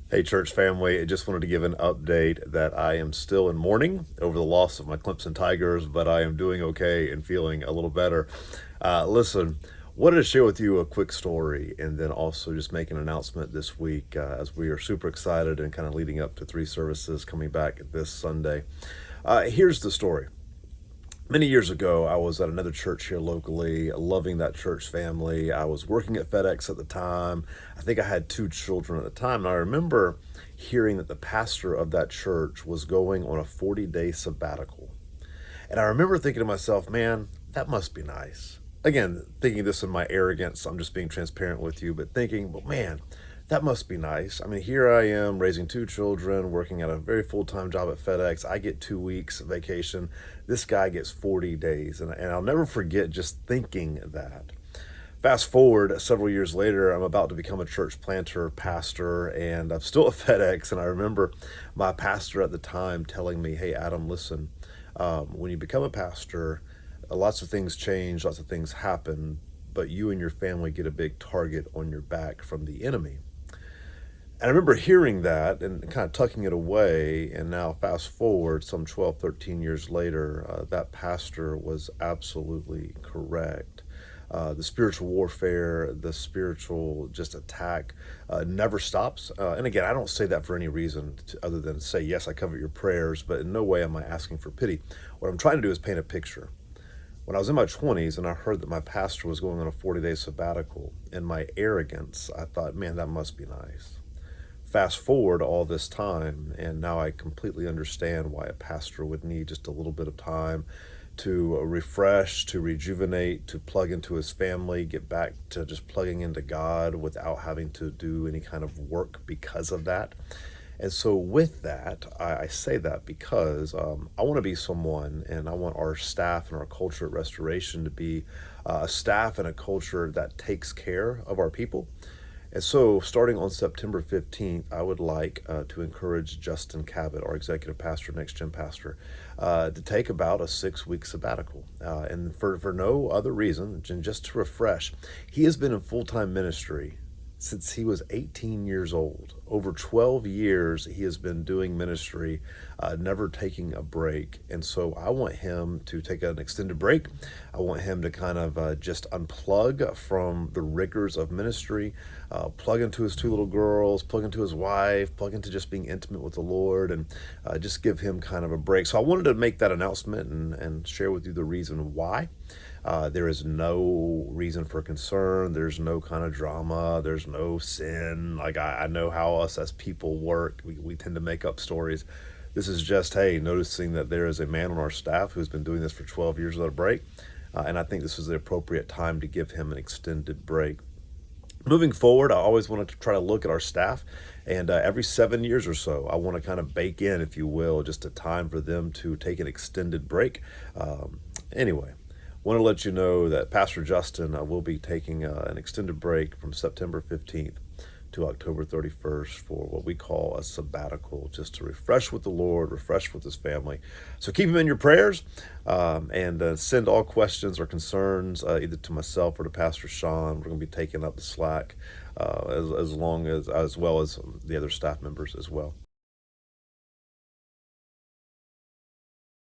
Hey, church family, I just wanted to give an update that I am still in mourning over the loss of my Clemson Tigers, but I am doing okay and feeling a little better. Listen, wanted to share with you a quick story and then also just make an announcement this week as we are super excited and kind of leading up to three services coming back this Sunday. Here's the story. Many years ago, I was at another church here locally, loving that church family. I was working at FedEx at the time. I think I had two children at the time. And I remember hearing that the pastor of that church was going on a 40-day sabbatical. And I remember thinking to myself, man, that must be nice. Again, thinking this in my arrogance, I'm just being transparent with you, but thinking, well, man, that must be nice. I mean, here I am raising two children, working at a very full time job at FedEx. I get 2 weeks vacation. This guy gets 40 days. And I'll never forget just thinking that. Fast forward several years later, I'm about to become a church planter, pastor, and I'm still at FedEx. And I remember my pastor at the time telling me, hey, Adam, listen, when you become a pastor, lots of things change, lots of things happen, but you and your family get a big target on your back from the enemy. And I remember hearing that and kind of tucking it away. And now, fast forward some 12, 13 years later, that pastor was absolutely correct. The spiritual warfare, the spiritual just attack never stops. And again, I don't say that for any reason other than say, yes, I cover your prayers, but in no way am I asking for pity. What I'm trying to do is paint a picture. When I was in my 20s and I heard that my pastor was going on a 40-day sabbatical, in my arrogance, I thought, man, that must be nice. Fast forward all this time, and now I completely understand why a pastor would need just a little bit of time to refresh, to rejuvenate, to plug into his family, get back to just plugging into God without having to do any kind of work because of that. And so, with that, I say that because I want to be someone, and I want our staff and our culture at Restoration to be a staff and a culture that takes care of our people. And so, starting on September 15th, I would like to encourage Justin Cabot, our executive pastor, next gen pastor, to take about a 6 week sabbatical. And for no other reason than just to refresh. He has been in full time ministry since he was 18 years old. Over 12 years, he has been doing ministry, never taking a break. And so I want him to take an extended break. I want him to kind of just unplug from the rigors of ministry, plug into his two little girls, plug into his wife, plug into just being intimate with the Lord, and just give him kind of a break. So I wanted to make that announcement and share with you the reason why. There is no reason for concern. There's no kind of drama. There's no sin. Like I know how us as people work. We tend to make up stories. This is just, hey, noticing that there is a man on our staff who's been doing this for 12 years without a break. And I think this is the appropriate time to give him an extended break. Moving forward, I always want to try to look at our staff, and every 7 years or so, I want to kind of bake in, if you will, just a time for them to take an extended break. Anyway, want to let you know that Pastor Justin will be taking an extended break from September 15th to October 31st for what we call a sabbatical, just to refresh with the Lord, refresh with his family. So keep him in your prayers, and send all questions or concerns either to myself or to Pastor Sean. We're going to be taking up the slack as well as the other staff members as well.